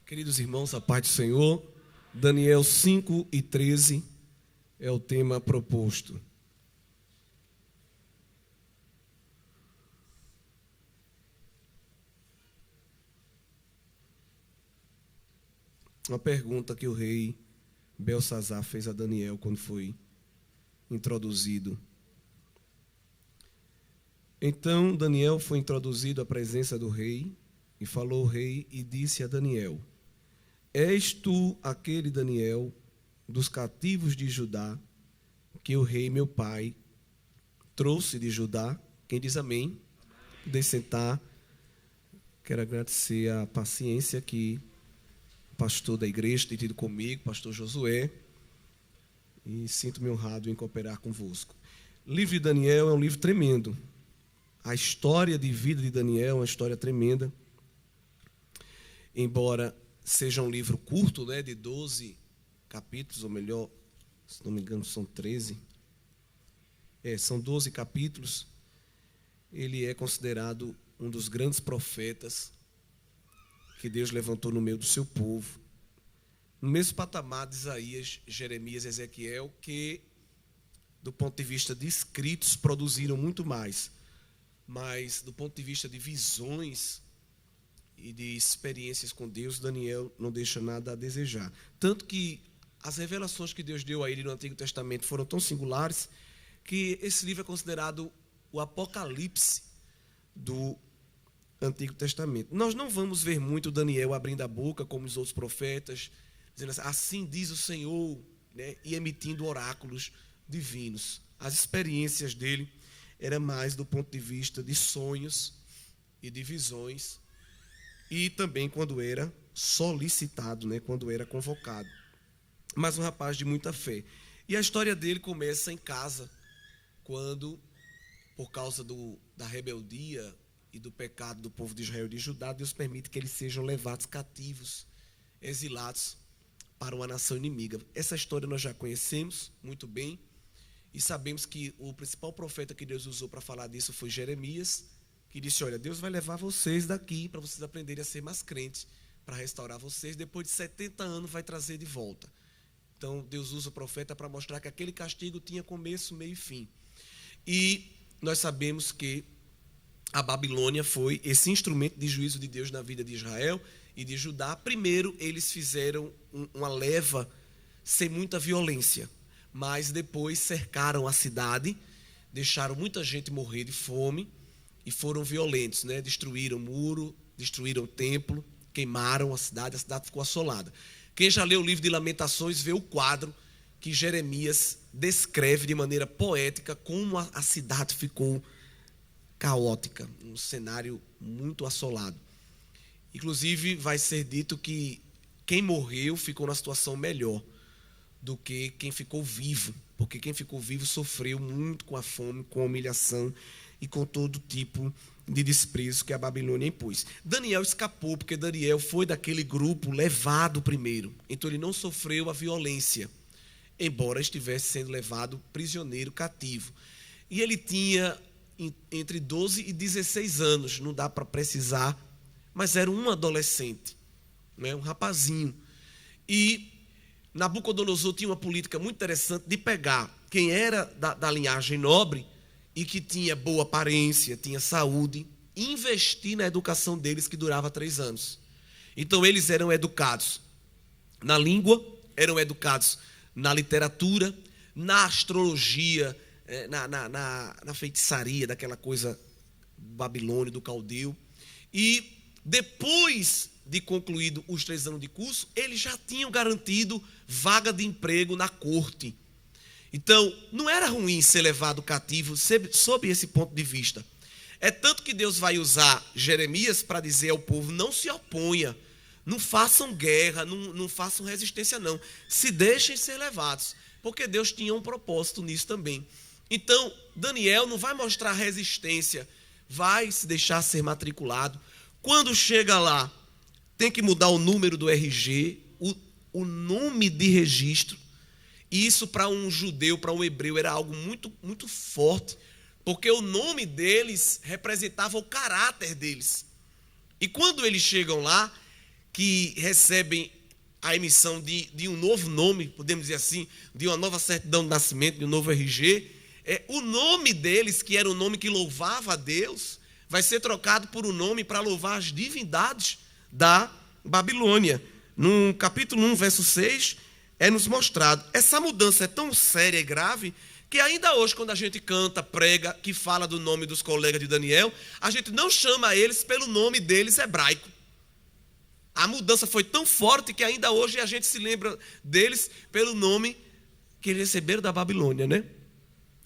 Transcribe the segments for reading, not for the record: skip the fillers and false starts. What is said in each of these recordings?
Queridos irmãos, a paz do Senhor, Daniel 5:13 é o tema proposto. Uma pergunta que o rei Belsazar fez a Daniel quando foi introduzido. Então Daniel foi introduzido à presença do rei, e falou o rei e disse a Daniel: És tu aquele Daniel dos cativos de Judá, que o rei meu pai trouxe de Judá? Quem diz amém? Poder sentar. Quero agradecer a paciência que o pastor da igreja tem tido comigo, pastor Josué, e sinto-me honrado em cooperar convosco. O livro de Daniel é um livro tremendo. A história de vida de Daniel é uma história tremenda. Embora seja um livro curto, né, de 12 capítulos, ou melhor, se não me engano, são 13. São 12 capítulos. Ele é considerado um dos grandes profetas que Deus levantou no meio do seu povo. No mesmo patamar de Isaías, Jeremias e Ezequiel, que, do ponto de vista de escritos, produziram muito mais. Mas, do ponto de vista de visões e de experiências com Deus, Daniel não deixa nada a desejar. Tanto que as revelações que Deus deu a ele no Antigo Testamento foram tão singulares que esse livro é considerado o Apocalipse do Antigo Testamento. Nós não vamos ver muito Daniel abrindo a boca como os outros profetas, dizendo assim diz o Senhor, né, e emitindo oráculos divinos. As experiências dele eram mais do ponto de vista de sonhos e de visões, e também quando era solicitado, né, quando era convocado. Mas um rapaz de muita fé. E a história dele começa em casa, quando, por causa da rebeldia e do pecado do povo de Israel e de Judá, Deus permite que eles sejam levados cativos, exilados para uma nação inimiga. Essa história nós já conhecemos muito bem, e sabemos que o principal profeta que Deus usou para falar disso foi Jeremias, que disse: olha, Deus vai levar vocês daqui para vocês aprenderem a ser mais crentes, para restaurar vocês, depois de 70 anos vai trazer de volta. Então Deus usa o profeta para mostrar que aquele castigo tinha começo, meio e fim. E nós sabemos que a Babilônia foi esse instrumento de juízo de Deus na vida de Israel e de Judá. Primeiro eles fizeram uma leva sem muita violência, mas depois cercaram a cidade, deixaram muita gente morrer de fome e foram violentos, né? Destruíram o muro, destruíram o templo, queimaram a cidade ficou assolada. Quem já leu o livro de Lamentações vê o quadro que Jeremias descreve de maneira poética como a cidade ficou caótica, um cenário muito assolado. Inclusive vai ser dito que quem morreu ficou numa situação melhor do que quem ficou vivo, porque quem ficou vivo sofreu muito com a fome, com a humilhação e com todo tipo de desprezo que a Babilônia impôs. Daniel escapou, porque Daniel foi daquele grupo levado primeiro, então ele não sofreu a violência, embora estivesse sendo levado prisioneiro, cativo. E ele tinha entre 12 e 16 anos, não dá para precisar, mas era um adolescente, né, um rapazinho. E Nabucodonosor tinha uma política muito interessante de pegar quem era da linhagem nobre e que tinha boa aparência, tinha saúde, e investir na educação deles, que durava 3 anos. Então eles eram educados na língua, eram educados na literatura, na astrologia, na feitiçaria, daquela coisa babilônia, do caldeu. E depois de concluído os 3 anos de curso, eles já tinham garantido vaga de emprego na corte. Então, não era ruim ser levado cativo sob esse ponto de vista. É tanto que Deus vai usar Jeremias para dizer ao povo: não se oponha, não façam guerra, não façam resistência não, se deixem ser levados, porque Deus tinha um propósito nisso também. Então, Daniel não vai mostrar resistência, vai se deixar ser matriculado. Quando chega lá, tem que mudar o número do RG, o nome de registro. E isso para um judeu, para um hebreu, era algo muito, muito forte, porque o nome deles representava o caráter deles. E quando eles chegam lá, que recebem a emissão de um novo nome, podemos dizer assim, de uma nova certidão de nascimento, de um novo RG, o nome deles, que era o nome que louvava a Deus, vai ser trocado por um nome para louvar as divindades da Babilônia. No capítulo 1, verso 6, é nos mostrado. Essa mudança é tão séria e grave que ainda hoje, quando a gente canta, prega, que fala do nome dos colegas de Daniel, a gente não chama eles pelo nome deles hebraico. A mudança foi tão forte que ainda hoje a gente se lembra deles pelo nome que eles receberam da Babilônia, né?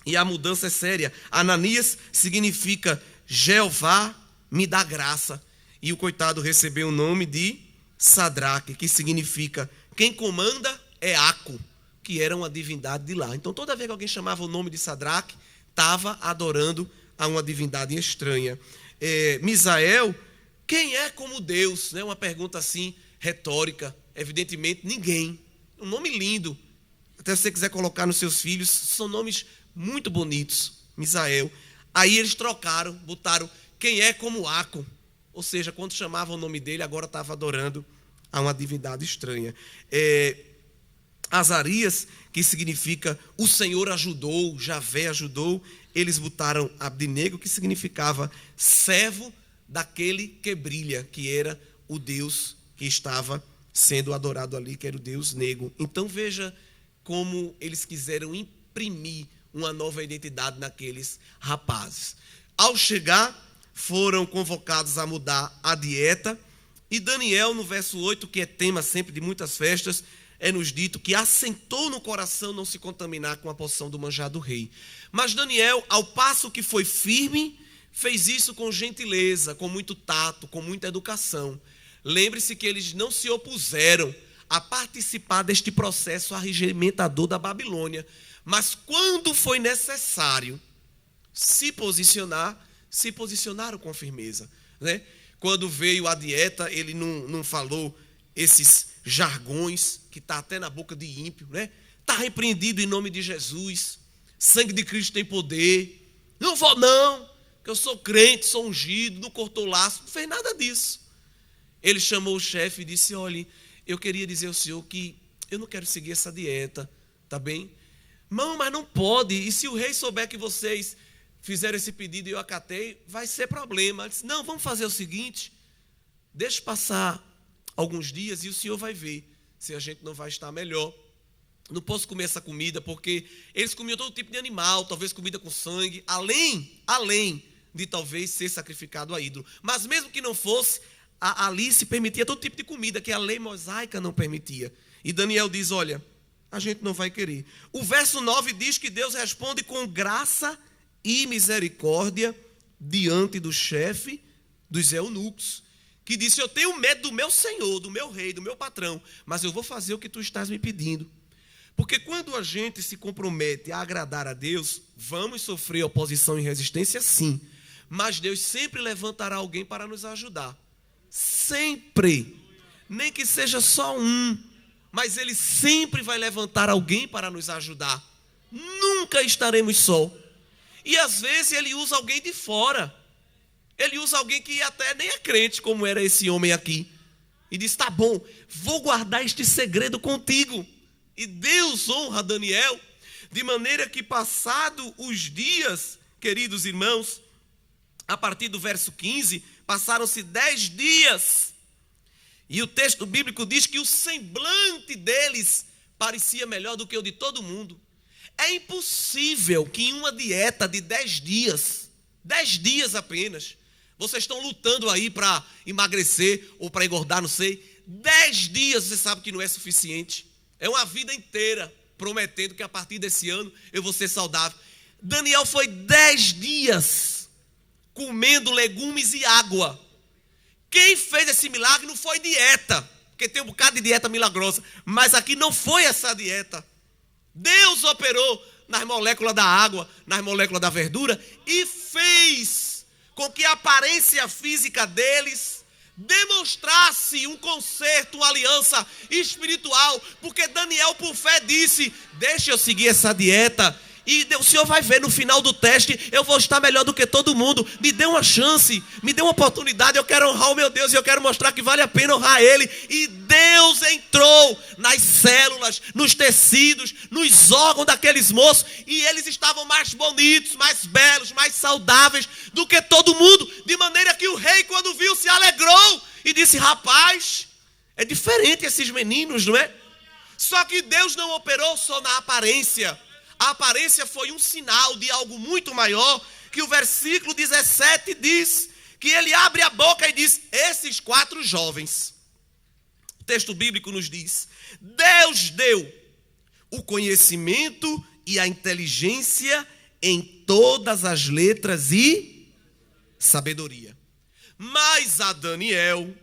E a mudança é séria. Ananias significa Jeová me dá graça. E o coitado recebeu o nome de Sadraque, que significa quem comanda é Aco, que era uma divindade de lá. Então toda vez que alguém chamava o nome de Sadraque, estava adorando a uma divindade estranha. Misael, quem é como Deus? Uma pergunta assim, retórica. Evidentemente, ninguém. Um nome lindo. Até se você quiser colocar nos seus filhos, são nomes muito bonitos. Misael. Aí eles trocaram, botaram quem é como Aco. Ou seja, quando chamavam o nome dele, agora estava adorando a uma divindade estranha. Azarias, que significa o Senhor ajudou, Javé ajudou. Eles botaram Abdinego, que significava servo daquele que brilha, que era o Deus que estava sendo adorado ali, que era o Deus Nego. Então veja como eles quiseram imprimir uma nova identidade naqueles rapazes. Ao chegar, foram convocados a mudar a dieta, e Daniel, no verso 8, que é tema sempre de muitas festas, nos dito que assentou no coração não se contaminar com a porção do manjar do rei. Mas Daniel, ao passo que foi firme, fez isso com gentileza, com muito tato, com muita educação. Lembre-se que eles não se opuseram a participar deste processo arregimentador da Babilônia. Mas quando foi necessário se posicionar, se posicionaram com firmeza. Quando veio a dieta, ele não falou esses jargões que está até na boca de ímpio. Está repreendido em nome de Jesus. Sangue de Cristo tem poder. Não vou não, que eu sou crente, sou ungido, não cortou laço. Não fez nada disso. Ele chamou o chefe e disse: olha, eu queria dizer ao senhor que eu não quero seguir essa dieta, tá bem? Não, mas não pode. E se o rei souber que vocês fizeram esse pedido e eu acatei, vai ser problema. Ele disse: não, vamos fazer o seguinte, deixa passar alguns dias e o senhor vai ver se a gente não vai estar melhor. Não posso comer essa comida, porque eles comiam todo tipo de animal, talvez comida com sangue, além de talvez ser sacrificado a ídolo. Mas mesmo que não fosse, ali se permitia todo tipo de comida que a lei mosaica não permitia. E Daniel diz: olha, a gente não vai querer. O verso 9 diz que Deus responde com graça e misericórdia diante do chefe dos eunucos, que disse: eu tenho medo do meu senhor, do meu rei, do meu patrão, mas eu vou fazer o que tu estás me pedindo. Porque quando a gente se compromete a agradar a Deus, vamos sofrer oposição e resistência, sim. Mas Deus sempre levantará alguém para nos ajudar. Sempre. Nem que seja só um. Mas Ele sempre vai levantar alguém para nos ajudar. Nunca estaremos só. E às vezes Ele usa alguém de fora. Ele usa alguém que até nem é crente, como era esse homem aqui. E diz: tá bom, vou guardar este segredo contigo. E Deus honra Daniel, de maneira que passado os dias, queridos irmãos, a partir do verso 15, passaram-se 10 dias. E o texto bíblico diz que o semblante deles parecia melhor do que o de todo mundo. É impossível que em uma dieta de 10 dias apenas, vocês estão lutando aí para emagrecer ou para engordar, não sei. 10 dias você sabe que não é suficiente. É uma vida inteira prometendo que a partir desse ano eu vou ser saudável. Daniel foi 10 dias comendo legumes e água. Quem fez esse milagre não foi dieta, porque tem um bocado de dieta milagrosa, mas aqui não foi essa dieta. Deus operou nas moléculas da água, nas moléculas da verdura e fez com que a aparência física deles demonstrasse um concerto, uma aliança espiritual, porque Daniel por fé disse: deixa eu seguir essa dieta E o Senhor vai ver no final do teste, eu vou estar melhor do que todo mundo. Me dê uma chance, me dê uma oportunidade. Eu quero honrar o meu Deus e eu quero mostrar que vale a pena honrar Ele. E Deus entrou nas células, nos tecidos, nos órgãos daqueles moços. E eles estavam mais bonitos, mais belos, mais saudáveis do que todo mundo. De maneira que o rei, quando viu, se alegrou e disse: rapaz, é diferente esses meninos, não é? Só que Deus não operou só na aparência. A aparência foi um sinal de algo muito maior, que o versículo 17 diz que ele abre a boca e diz: esses 4 jovens. O texto bíblico nos diz: Deus deu o conhecimento e a inteligência em todas as letras e sabedoria. Mas a Daniel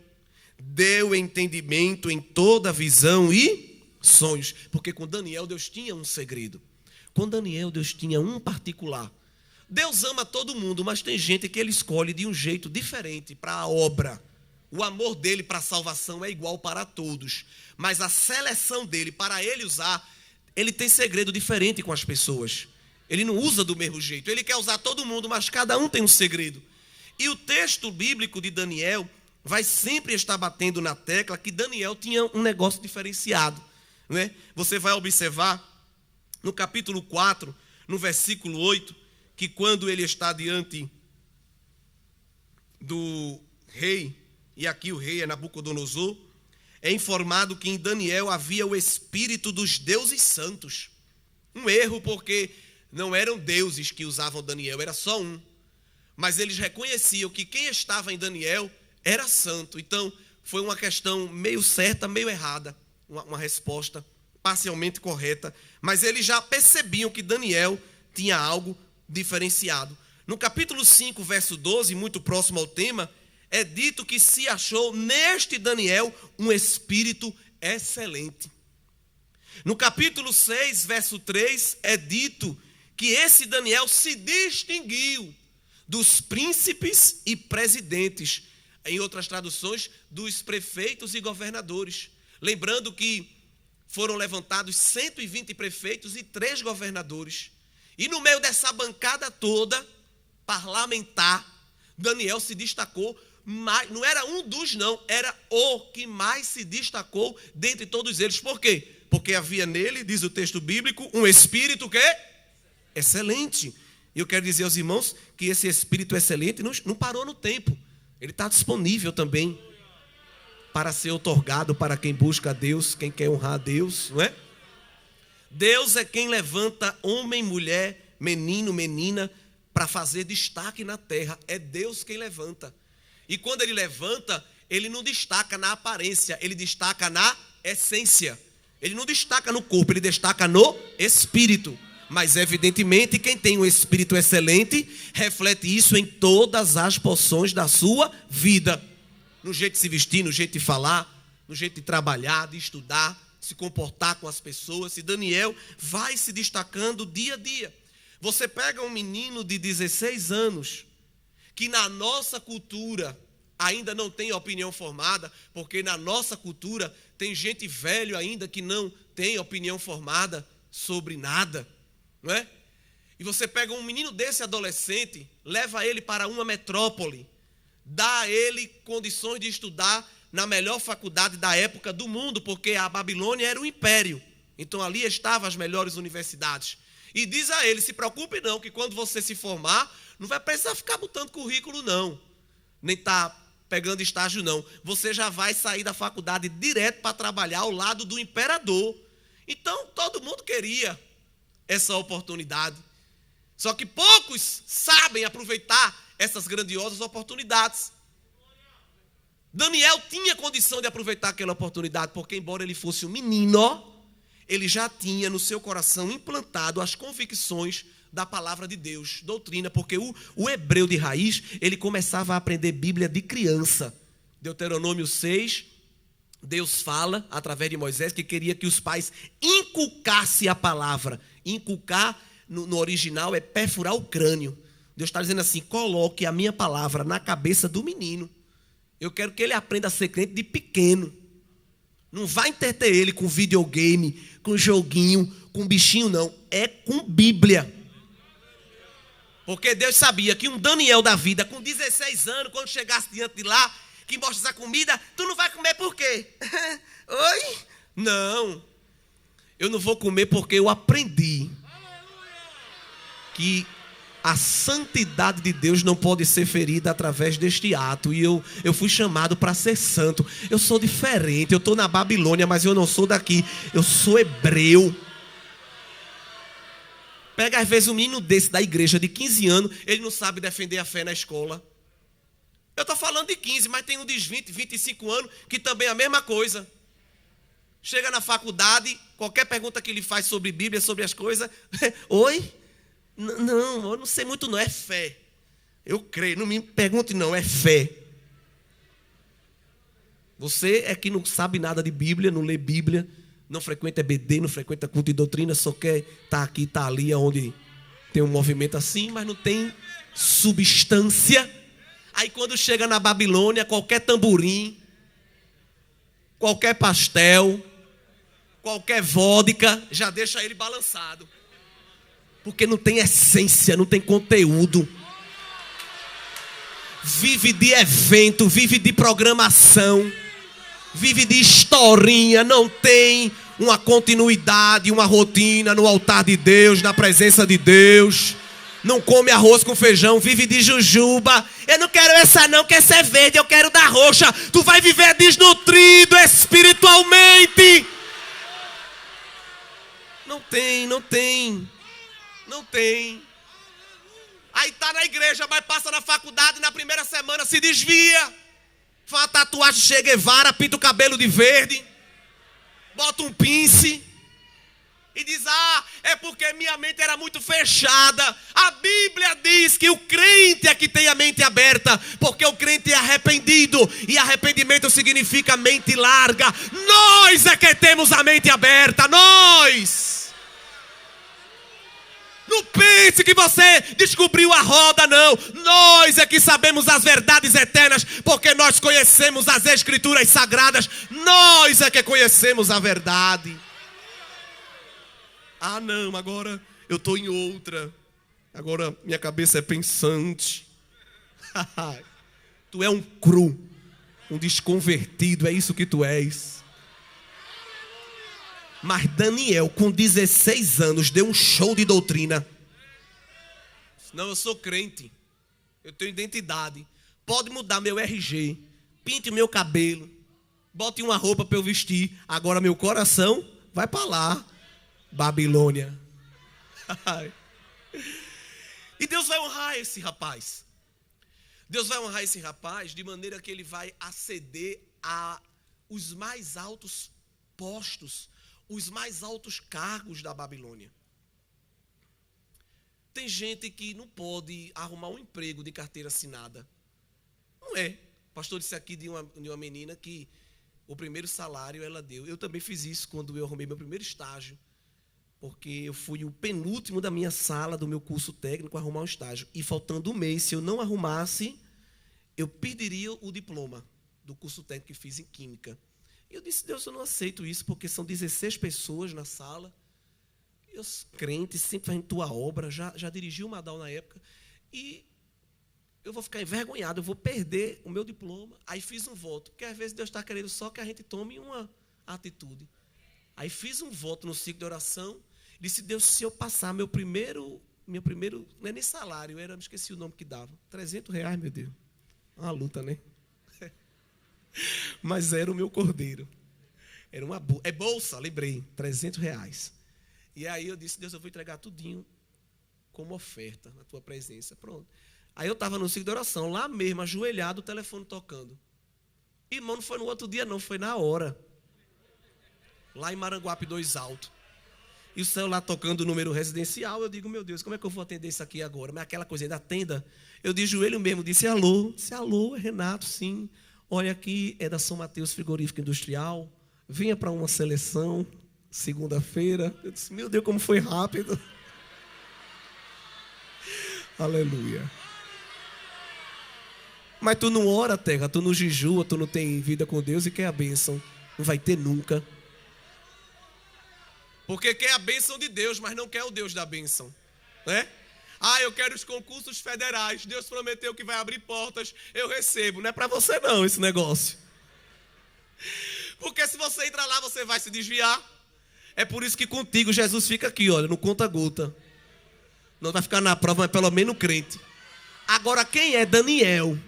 deu entendimento em toda visão e sonhos. Porque com Daniel Deus tinha um segredo. Com Daniel, Deus tinha um particular. Deus ama todo mundo, mas tem gente que Ele escolhe de um jeito diferente para a obra. O amor dele para a salvação é igual para todos. Mas a seleção dele para Ele usar, Ele tem segredo diferente com as pessoas. Ele não usa do mesmo jeito. Ele quer usar todo mundo, mas cada um tem um segredo. E o texto bíblico de Daniel vai sempre estar batendo na tecla que Daniel tinha um negócio diferenciado, né? Você vai observar no capítulo 4, no versículo 8, que quando ele está diante do rei, e aqui o rei é Nabucodonosor, é informado que em Daniel havia o espírito dos deuses santos. Um erro, porque não eram deuses que usavam Daniel, era só um. Mas eles reconheciam que quem estava em Daniel era santo. Então, foi uma questão meio certa, meio errada, uma resposta parcialmente correta, mas eles já percebiam que Daniel tinha algo diferenciado. No capítulo 5, verso 12, muito próximo ao tema, é dito que se achou neste Daniel um espírito excelente. No capítulo 6, verso 3, é dito que esse Daniel se distinguiu dos príncipes e presidentes, em outras traduções, dos prefeitos e governadores. Lembrando que foram levantados 120 prefeitos e 3 governadores. E no meio dessa bancada toda, parlamentar, Daniel se destacou, mas não era um dos não, era o que mais se destacou dentre todos eles. Por quê? Porque havia nele, diz o texto bíblico, um espírito que excelente. E eu quero dizer aos irmãos que esse espírito excelente não parou no tempo. Ele está disponível também para ser otorgado para quem busca a Deus, quem quer honrar a Deus, não é? Deus é quem levanta homem, mulher, menino, menina, para fazer destaque na terra. É Deus quem levanta. E quando Ele levanta, Ele não destaca na aparência, Ele destaca na essência. Ele não destaca no corpo, Ele destaca no espírito. Mas evidentemente quem tem um espírito excelente reflete isso em todas as porções da sua vida. No jeito de se vestir, no jeito de falar, no jeito de trabalhar, de estudar, se comportar com as pessoas. E Daniel vai se destacando dia a dia. Você pega um menino de 16 anos, que na nossa cultura ainda não tem opinião formada, porque na nossa cultura tem gente velho ainda que não tem opinião formada sobre nada, não é? E você pega um menino desse adolescente, leva ele para uma metrópole, dá a ele condições de estudar na melhor faculdade da época do mundo, porque a Babilônia era um império. Então ali estavam as melhores universidades. E diz a ele: se preocupe não, que quando você se formar, não vai precisar ficar botando currículo não, nem tá pegando estágio não. Você já vai sair da faculdade direto para trabalhar ao lado do imperador. Então todo mundo queria essa oportunidade. Só que poucos sabem aproveitar essas grandiosas oportunidades. Daniel tinha condição de aproveitar aquela oportunidade, porque embora ele fosse um menino, ele já tinha no seu coração implantado as convicções da palavra de Deus, doutrina, porque o hebreu de raiz, ele começava a aprender Bíblia de criança. Deuteronômio 6, Deus fala, através de Moisés, que queria que os pais inculcassem a palavra. Inculcar, no original, é perfurar o crânio. Deus está dizendo assim: coloque a minha palavra na cabeça do menino. Eu quero que ele aprenda a ser crente de pequeno. Não vai entreter ele com videogame, com joguinho, com bichinho não, é com Bíblia. Porque Deus sabia que um Daniel da vida, com 16 anos, quando chegasse diante de lá, que mostra essa comida, tu não vai comer por quê? Oi? Não. Eu não vou comer porque eu aprendi que a santidade de Deus não pode ser ferida através deste ato. E eu fui chamado para ser santo. Eu sou diferente, eu estou na Babilônia, mas eu não sou daqui. Eu sou hebreu. Pega às vezes um menino desse da igreja de 15 anos, ele não sabe defender a fé na escola. Eu estou falando de 15, mas tem um de 20, 25 anos que também é a mesma coisa. Chega na faculdade, qualquer pergunta que ele faz sobre Bíblia, sobre as coisas, oi? Não, eu não sei muito não, é fé. Eu creio, não me pergunte não, é fé. Você é que não sabe nada de Bíblia, não lê Bíblia, não frequenta EBD, não frequenta culto de doutrina, só quer estar aqui, estar ali, onde tem um movimento assim, mas não tem substância. Aí quando chega na Babilônia, qualquer tamborim, qualquer pastel, qualquer vodka, já deixa ele balançado. Porque não tem essência, não tem conteúdo. Vive de evento, vive de programação, vive de historinha, não tem uma continuidade, uma rotina no altar de Deus, na presença de Deus. Não come arroz com feijão, vive de jujuba. Eu não quero essa não, que essa é verde, eu quero da roxa. Tu vai viver desnutrido espiritualmente. Não tem. Aí tá na igreja, mas passa na faculdade, na primeira semana se desvia. Faz uma tatuagem Che Guevara, pinta o cabelo de verde, bota um pince e diz, é porque minha mente era muito fechada. A Bíblia diz que o crente é que tem a mente aberta, porque o crente é arrependido, e arrependimento significa mente larga. Nós é que temos a mente aberta, nós. Não pense que você descobriu a roda, não. Nós é que sabemos as verdades eternas, porque nós conhecemos as Escrituras Sagradas. Nós é que conhecemos a verdade. Não, agora eu estou em outra. Agora minha cabeça é pensante. Tu é um cru, um desconvertido, é isso que tu és. Mas Daniel, com 16 anos, deu um show de doutrina. Não, eu sou crente. Eu tenho identidade. Pode mudar meu RG. Pinte o meu cabelo. Bote uma roupa para eu vestir. Agora meu coração vai para lá. Babilônia. E Deus vai honrar esse rapaz. Deus vai honrar esse rapaz de maneira que ele vai aceder a os mais altos postos, os mais altos cargos da Babilônia. Tem gente que não pode arrumar um emprego de carteira assinada. Não é. O pastor disse aqui de uma menina que o primeiro salário ela deu. Eu também fiz isso quando eu arrumei meu primeiro estágio. Porque eu fui o penúltimo da minha sala, do meu curso técnico, a arrumar um estágio. E faltando um mês, se eu não arrumasse, eu perderia o diploma do curso técnico que fiz em Química. E eu disse, Deus, eu não aceito isso, porque são 16 pessoas na sala. E os crentes sempre fazem tua obra, já dirigi o Madal na época. E eu vou ficar envergonhado, eu vou perder o meu diploma. Aí fiz um voto, porque às vezes Deus está querendo só que a gente tome uma atitude. Aí fiz um voto no ciclo de oração. Disse, Deus, se eu passar meu primeiro, não é nem salário, me esqueci o nome que dava. R$300, meu Deus. Uma luta, né? Mas era o meu cordeiro. Era uma bolsa, lembrei, R$300. E aí eu disse, Deus, eu vou entregar tudinho como oferta na tua presença. Pronto. Aí eu estava no ciclo de oração, lá mesmo, ajoelhado, o telefone tocando. Irmão, não foi no outro dia não, foi na hora. Lá em Maranguape 2 Alto. E o celular tocando o número residencial, eu digo, meu Deus, como é que eu vou atender isso aqui agora? Mas aquela coisa da tenda, eu de joelho mesmo, disse alô, é Renato, sim. Olha, aqui é da São Mateus Frigorífico Industrial, venha para uma seleção, segunda-feira. Eu disse, meu Deus, como foi rápido. Aleluia. Mas tu não ora, terra, tu não jejua, tu não tem vida com Deus e quer a bênção. Não vai ter nunca. Porque quer a bênção de Deus, mas não quer o Deus da bênção, né? Eu quero os concursos federais. Deus prometeu que vai abrir portas, eu recebo. Não é para você não esse negócio. Porque se você entrar lá, você vai se desviar. É por isso que contigo Jesus fica aqui, olha, no conta-gota. Não vai ficar na prova, mas pelo menos crente. Agora, quem é Daniel?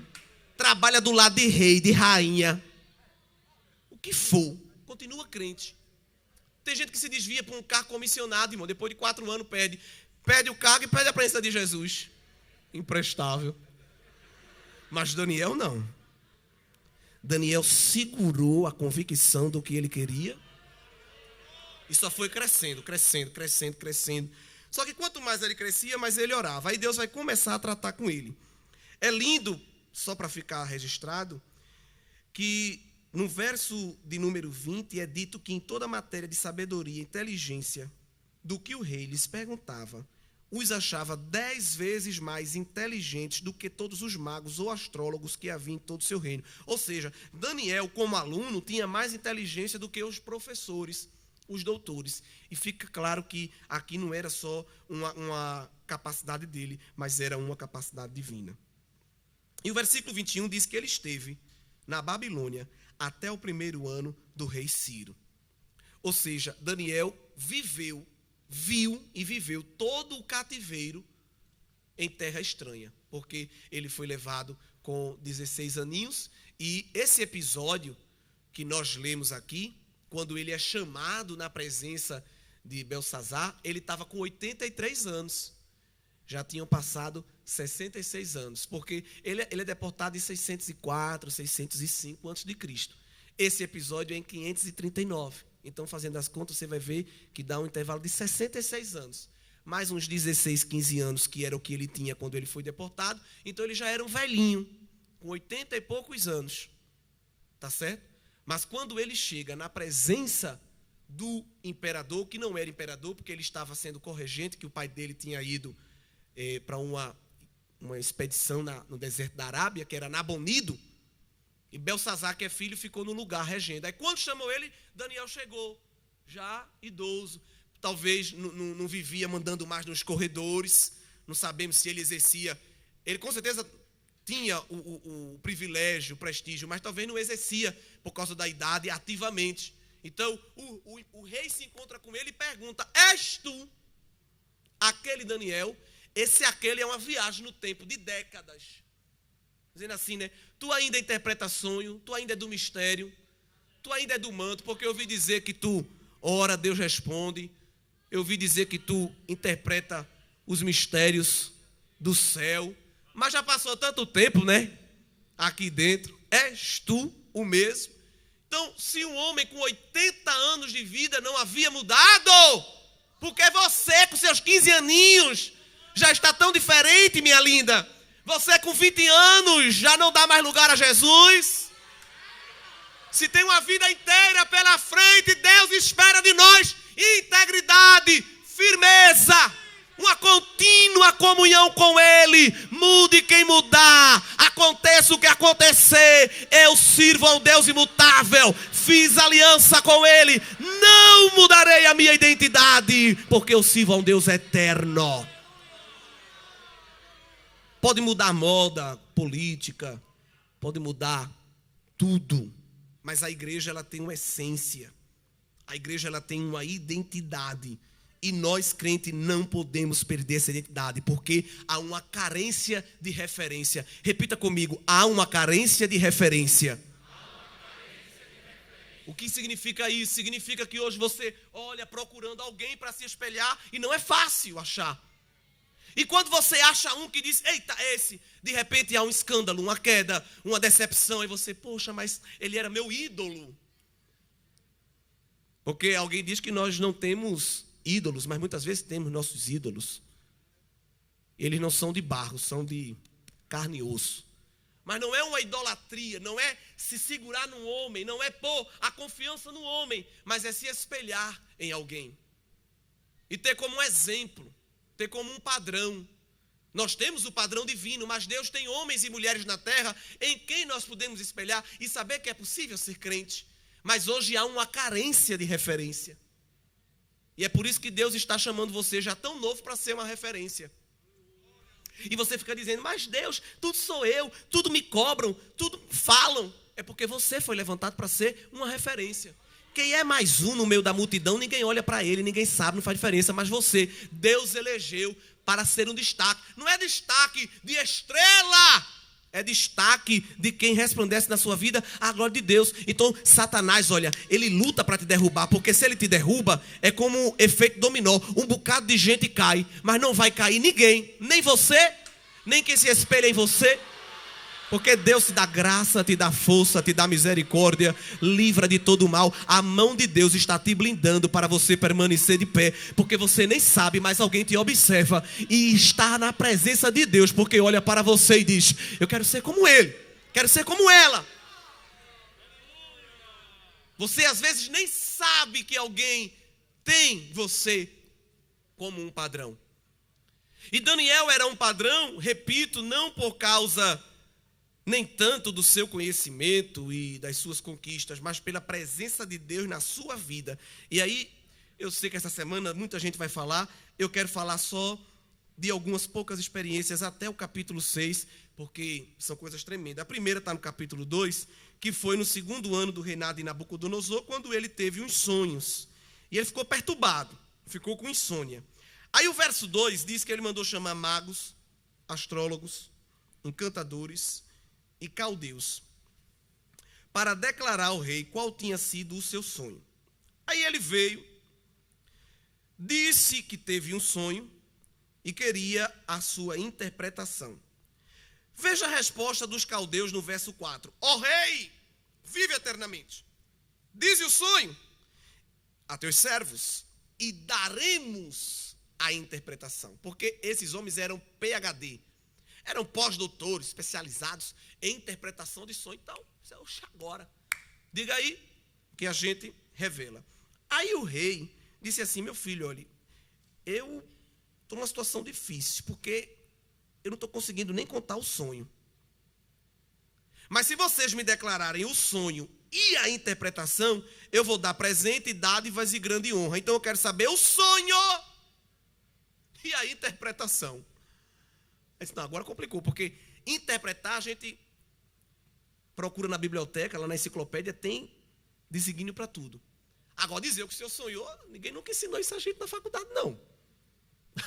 Trabalha do lado de rei, de rainha. O que for, continua crente. Tem gente que se desvia para um cargo comissionado, irmão. Depois de 4 anos perde o cargo e perde a presença de Jesus. Imprestável. Mas Daniel não. Daniel segurou a convicção do que ele queria. E só foi crescendo. Só que quanto mais ele crescia, mais ele orava. Aí Deus vai começar a tratar com ele. É lindo, só para ficar registrado, que no verso de número 20 é dito que em toda matéria de sabedoria e inteligência do que o rei lhes perguntava, os achava 10 vezes mais inteligentes do que todos os magos ou astrólogos que havia em todo o seu reino. Ou seja, Daniel, como aluno, tinha mais inteligência do que os professores, os doutores. E fica claro que aqui não era só uma capacidade dele, mas era uma capacidade divina. E o versículo 21 diz que ele esteve na Babilônia até o 1º ano do rei Ciro. Ou seja, Daniel viu e viveu todo o cativeiro em terra estranha, porque ele foi levado com 16 aninhos, e esse episódio que nós lemos aqui, quando ele é chamado na presença de Belsazar, ele estava com 83 anos. Já tinham passado 66 anos, porque ele é deportado em 604, 605 a.C. Esse episódio é em 539. Então, fazendo as contas, você vai ver que dá um intervalo de 66 anos. Mais uns 16, 15 anos, que era o que ele tinha quando ele foi deportado. Então, ele já era um velhinho, com 80 e poucos anos. Tá certo? Mas quando ele chega na presença do imperador, que não era imperador, porque ele estava sendo corregente, que o pai dele tinha ido para uma expedição no deserto da Arábia, que era Nabonido, e Belsazar, que é filho, ficou no lugar regendo. Aí quando chamou ele, Daniel chegou, já idoso, talvez não vivia mandando mais nos corredores, não sabemos se ele exercia, ele com certeza tinha o privilégio, o prestígio, mas talvez não exercia por causa da idade ativamente. Então o rei se encontra com ele e pergunta: és tu aquele Daniel? Aquele é uma viagem no tempo de décadas. Dizendo assim, né? Tu ainda interpreta sonho, tu ainda é do mistério, tu ainda é do manto, porque eu ouvi dizer que tu ora, Deus responde. Eu ouvi dizer que tu interpreta os mistérios do céu. Mas já passou tanto tempo, né? Aqui dentro. És tu o mesmo? Então, se um homem com 80 anos de vida não havia mudado, porque você com seus 15 aninhos já está tão diferente, minha linda. Você com 20 anos já não dá mais lugar a Jesus. Se tem uma vida inteira pela frente, Deus espera de nós integridade, firmeza, uma contínua comunhão com Ele. Mude quem mudar, aconteça o que acontecer, eu sirvo ao Deus imutável, fiz aliança com Ele, não mudarei a minha identidade, porque eu sirvo a um Deus eterno. Pode mudar a moda, política, pode mudar tudo, mas a igreja ela tem uma essência, a igreja ela tem uma identidade, e nós crentes não podemos perder essa identidade, porque há uma carência de referência. Repita comigo: há uma carência de referência. O que significa isso? Significa que hoje você olha procurando alguém para se espelhar e não é fácil achar. E quando você acha um que diz: eita, esse, de repente há um escândalo, uma queda, uma decepção, e você: poxa, mas ele era meu ídolo. Porque alguém diz que nós não temos ídolos, mas muitas vezes temos nossos ídolos. Eles não são de barro, são de carne e osso. Mas não é uma idolatria, não é se segurar no homem, não é pôr a confiança no homem, mas é se espelhar em alguém. E ter como um exemplo, ter como um padrão. Nós temos o padrão divino, mas Deus tem homens e mulheres na terra em quem nós podemos espelhar e saber que é possível ser crente. Mas hoje há uma carência de referência. E é por isso que Deus está chamando você já tão novo para ser uma referência. E você fica dizendo, mas Deus, tudo sou eu, tudo me cobram, tudo falam. É porque você foi levantado para ser uma referência. Quem é mais um no meio da multidão, ninguém olha para ele, ninguém sabe, não faz diferença. Mas você, Deus elegeu para ser um destaque. Não é destaque de estrela, é destaque de quem resplandece na sua vida a glória de Deus. Então Satanás, olha, ele luta para te derrubar, porque se ele te derruba, é como um efeito dominó. Um bocado de gente cai, mas não vai cair ninguém, nem você, nem quem se espelha em você. Porque Deus te dá graça, te dá força, te dá misericórdia, livra de todo mal. A mão de Deus está te blindando para você permanecer de pé. Porque você nem sabe, mas alguém te observa e está na presença de Deus. Porque olha para você e diz, eu quero ser como ele, quero ser como ela. Você às vezes nem sabe que alguém tem você como um padrão. E Daniel era um padrão, repito, não por causa nem tanto do seu conhecimento e das suas conquistas, mas pela presença de Deus na sua vida. E aí, eu sei que essa semana muita gente vai falar, eu quero falar só de algumas poucas experiências até o capítulo 6, porque são coisas tremendas. A primeira está no capítulo 2, que foi no 2º ano do reinado de Nabucodonosor, quando ele teve uns sonhos. E ele ficou perturbado, ficou com insônia. Aí o verso 2 diz que ele mandou chamar magos, astrólogos, encantadores e caldeus, para declarar ao rei qual tinha sido o seu sonho. Aí ele veio, disse que teve um sonho e queria a sua interpretação. Veja a resposta dos caldeus no verso 4. Ó rei, vive eternamente. Dize o sonho a teus servos e daremos a interpretação. Porque esses homens eram PhD, eram pós-doutores, especializados em interpretação de sonho. Então, agora, diga aí que a gente revela. Aí o rei disse assim, meu filho, olha, eu estou numa situação difícil, porque eu não estou conseguindo nem contar o sonho. Mas se vocês me declararem o sonho e a interpretação, eu vou dar presente, dádivas e grande honra. Então eu quero saber o sonho e a interpretação. Eu disse, não, agora complicou, porque interpretar a gente procura na biblioteca, lá na enciclopédia, tem desígnio para tudo. Agora dizer o que o senhor sonhou, ninguém nunca ensinou isso a gente na faculdade, não.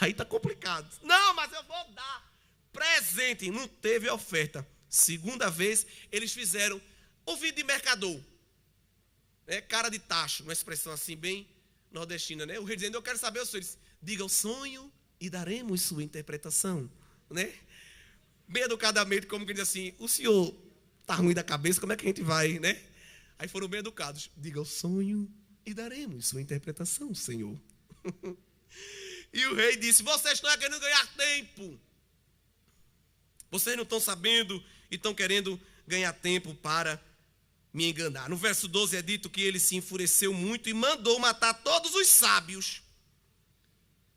Aí está complicado. Não, mas eu vou dar presente. Não teve oferta. Segunda vez, eles fizeram ouvido de mercador. Cara de tacho, uma expressão assim bem nordestina, né? O rei dizendo, eu quero saber o sonho. Ele disse, diga o sonho e daremos sua interpretação. Né? Bem educadamente, como que diz assim, o senhor está ruim da cabeça, como é que a gente vai, né? Aí foram bem educados. Diga o sonho e daremos sua interpretação, Senhor. E o rei disse, vocês estão querendo ganhar tempo. Vocês não estão sabendo e estão querendo ganhar tempo para me enganar. No verso 12 é dito que ele se enfureceu muito e mandou matar todos os sábios.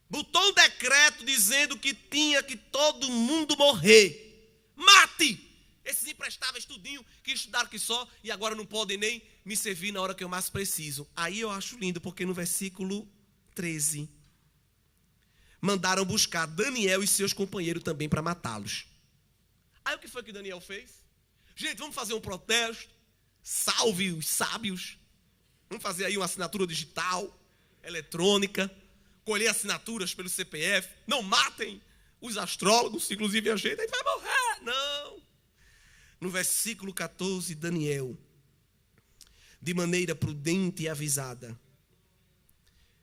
Botou um decreto dizendo que tinha que todo mundo morrer. Mate! Esses imprestáveis tudinho, que estudaram que só e agora não podem nem me servir na hora que eu mais preciso. Aí eu acho lindo, porque no versículo 13, mandaram buscar Daniel e seus companheiros também para matá-los. Aí o que foi que Daniel fez? Gente, vamos fazer um protesto. Salve os sábios. Vamos fazer aí uma assinatura digital, eletrônica. Colher assinaturas pelo CPF. Não matem os astrólogos, inclusive a gente vai morrer. Não. No versículo 14, Daniel, de maneira prudente e avisada,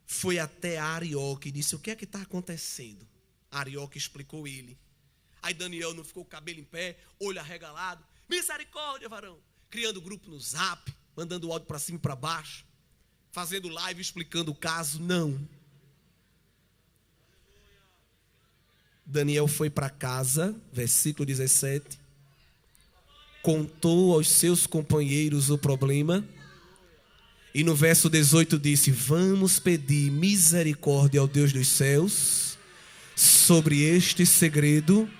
foi até Arioque e disse, o que é que está acontecendo? Arioque explicou ele. Aí Daniel não ficou com o cabelo em pé, olho arregalado. Misericórdia, varão. Criando grupo no Zap, mandando o áudio para cima e para baixo, fazendo live explicando o caso. Não. Daniel foi para casa, versículo 17, contou aos seus companheiros o problema, e no verso 18 disse, vamos pedir misericórdia ao Deus dos céus sobre este segredo,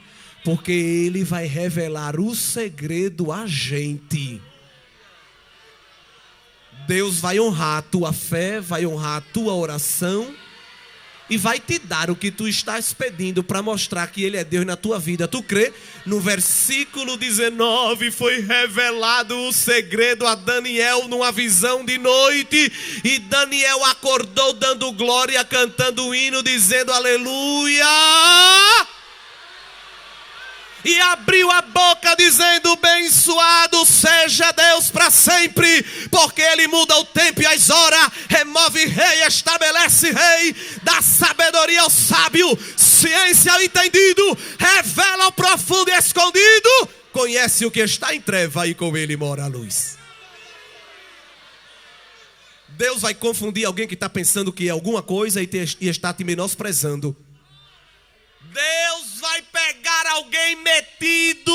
porque Ele vai revelar o segredo a gente. Deus vai honrar a tua fé, vai honrar a tua oração, e vai te dar o que tu estás pedindo para mostrar que Ele é Deus na tua vida. Tu crê? No versículo 19 foi revelado o segredo a Daniel numa visão de noite, e Daniel acordou dando glória, cantando o hino, dizendo aleluia, e abriu a boca dizendo: abençoado seja Deus para sempre, porque Ele muda o tempo e as horas, remove rei, estabelece rei, dá sabedoria ao sábio, ciência ao entendido, revela o profundo e escondido, conhece o que está em treva e com Ele mora a luz. Deus vai confundir alguém que está pensando que é alguma coisa e está te menosprezando. Deus vai pegar alguém metido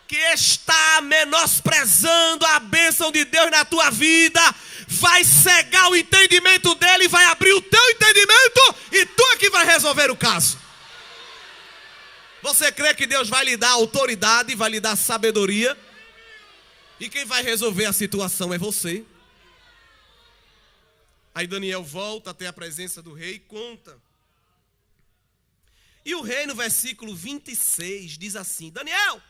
que está menosprezando a bênção de Deus na tua vida, vai cegar o entendimento dele, vai abrir o teu entendimento e tu é que vai resolver o caso. Você crê que Deus vai lhe dar autoridade, vai lhe dar sabedoria, e quem vai resolver a situação é você. Aí Daniel volta até a presença do rei e conta. E o rei, no versículo 26, diz assim: Daniel,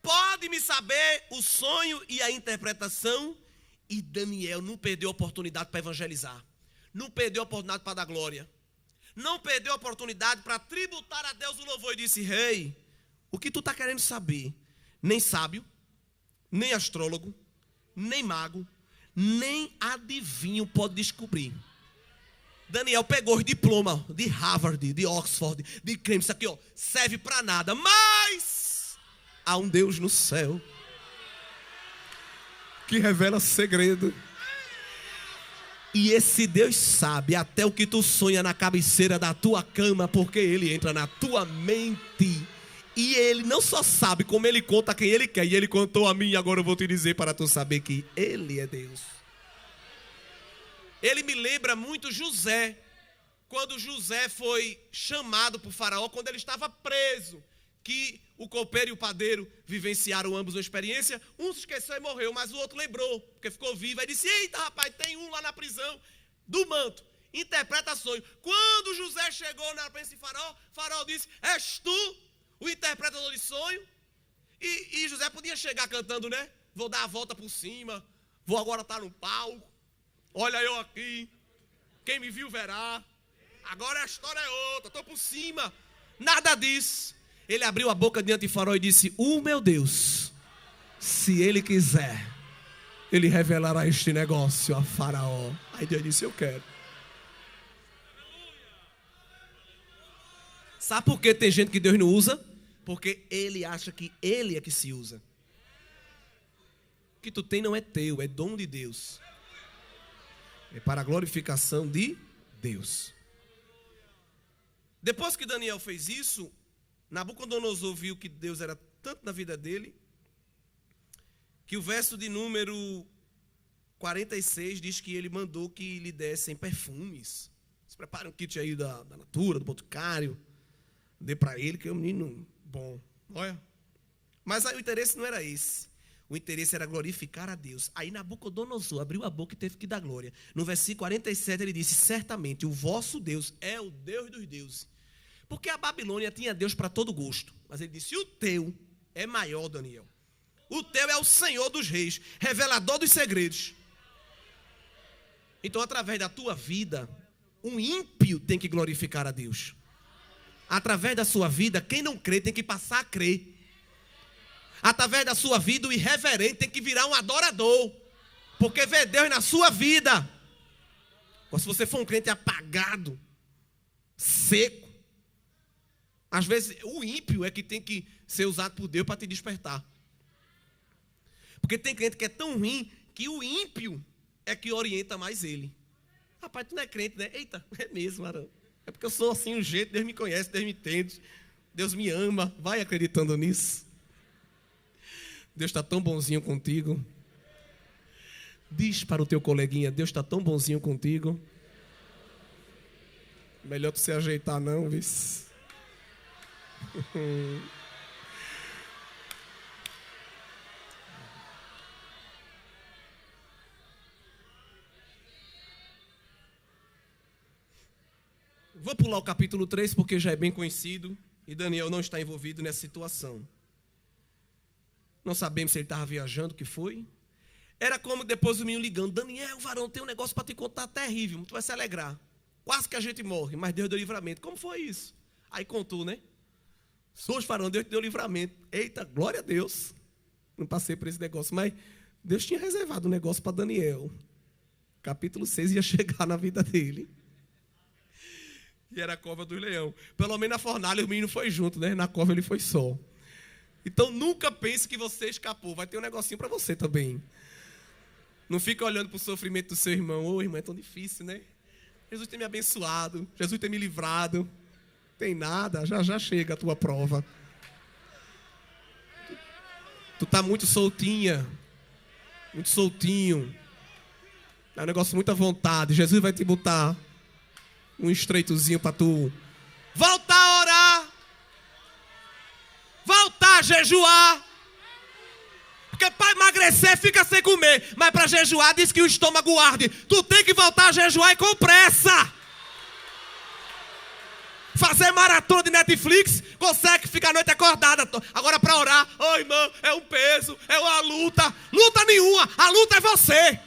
pode-me saber o sonho e a interpretação? E Daniel não perdeu a oportunidade para evangelizar, não perdeu a oportunidade para dar glória, não perdeu a oportunidade para tributar a Deus o louvor, e disse: rei, o que tu está querendo saber? Nem sábio, nem astrólogo, nem mago, nem adivinho pode descobrir. Daniel pegou os diplomas de Harvard, de Oxford, de Cambridge, isso aqui ó, serve para nada, mas há um Deus no céu que revela segredo. E esse Deus sabe até o que tu sonha na cabeceira da tua cama, porque Ele entra na tua mente. E Ele não só sabe, como Ele conta a quem Ele quer. E Ele contou a mim, e agora eu vou te dizer para tu saber que Ele é Deus. Ele me lembra muito José, quando José foi chamado por Faraó, quando ele estava preso, que o copeiro e o padeiro vivenciaram ambos uma experiência. Um se esqueceu e morreu, mas o outro lembrou, porque ficou vivo. Aí disse: eita rapaz, tem um lá na prisão do manto, interpreta sonho. Quando José chegou na presença de Faraó, Faraó disse: és tu o interpretador de sonho? E José podia chegar cantando, né? Vou dar a volta por cima, vou agora estar no palco. Olha eu aqui, quem me viu verá. Agora a história é outra, estou por cima. Nada disso. Ele abriu a boca diante de Faraó e disse: meu Deus, se Ele quiser, Ele revelará este negócio a Faraó. Aí Deus disse: eu quero. Sabe por que tem gente que Deus não usa? Porque ele acha que ele é que se usa. O que tu tem não é teu, é dom de Deus. É para a glorificação de Deus. Depois que Daniel fez isso, Nabucodonosor viu que Deus era tanto na vida dele, que o verso de número 46 diz que ele mandou que lhe dessem perfumes. Se prepare um kit aí da Natura, do Boticário, dê para ele, que é um menino bom. Olha. Mas aí o interesse não era esse. O interesse era glorificar a Deus. Aí Nabucodonosor abriu a boca e teve que dar glória. No versículo 47 ele disse: certamente o vosso Deus é o Deus dos deuses. Porque a Babilônia tinha Deus para todo gosto. Mas ele disse: o teu é maior, Daniel. O teu é o Senhor dos reis, revelador dos segredos. Então, através da tua vida, um ímpio tem que glorificar a Deus. Através da sua vida, quem não crê tem que passar a crer. Através da sua vida, o irreverente tem que virar um adorador, porque vê Deus na sua vida. Mas se você for um crente apagado, seco, às vezes o ímpio é que tem que ser usado por Deus para te despertar. Porque tem crente que é tão ruim que o ímpio é que orienta mais ele. Rapaz, tu não é crente, né? Eita, é mesmo, Arão. É porque eu sou assim um jeito, Deus me conhece, Deus me entende, Deus me ama. Vai acreditando nisso. Deus está tão bonzinho contigo. Diz para o teu coleguinha: Deus está tão bonzinho contigo. Melhor tu se ajeitar não, vice. Vou pular o capítulo 3 porque já é bem conhecido e Daniel não está envolvido nessa situação. Não sabemos se ele estava viajando, o que foi. Era como depois o menino ligando: Daniel, varão, tem um negócio para te contar terrível, tu vai se alegrar. Quase que a gente morre, mas Deus deu livramento. Como foi isso? Aí contou, né? Sou varão, Deus te deu livramento. Eita, glória a Deus. Não passei por esse negócio, mas Deus tinha reservado um negócio para Daniel. Capítulo 6 ia chegar na vida dele. E era a cova do leão. Pelo menos na fornalha o menino foi junto, né? Na cova ele foi só. Então nunca pense que você escapou. Vai ter um negocinho para você também. Não fica olhando para o sofrimento do seu irmão. Ô, irmão, é tão difícil, né? Jesus tem me abençoado. Jesus tem me livrado. Tem nada, já chega a tua prova. Tu tá muito soltinha. Muito soltinho. É um negócio muito à vontade. Jesus vai te botar um estreitozinho para tu voltar a orar, voltar a jejuar. Porque para emagrecer fica sem comer, mas para jejuar diz que o estômago arde. Tu tem que voltar a jejuar e com pressa. Fazer maratona de Netflix, consegue ficar a noite acordada. Agora para orar, irmão, é um peso, é uma luta. Luta nenhuma, a luta é você.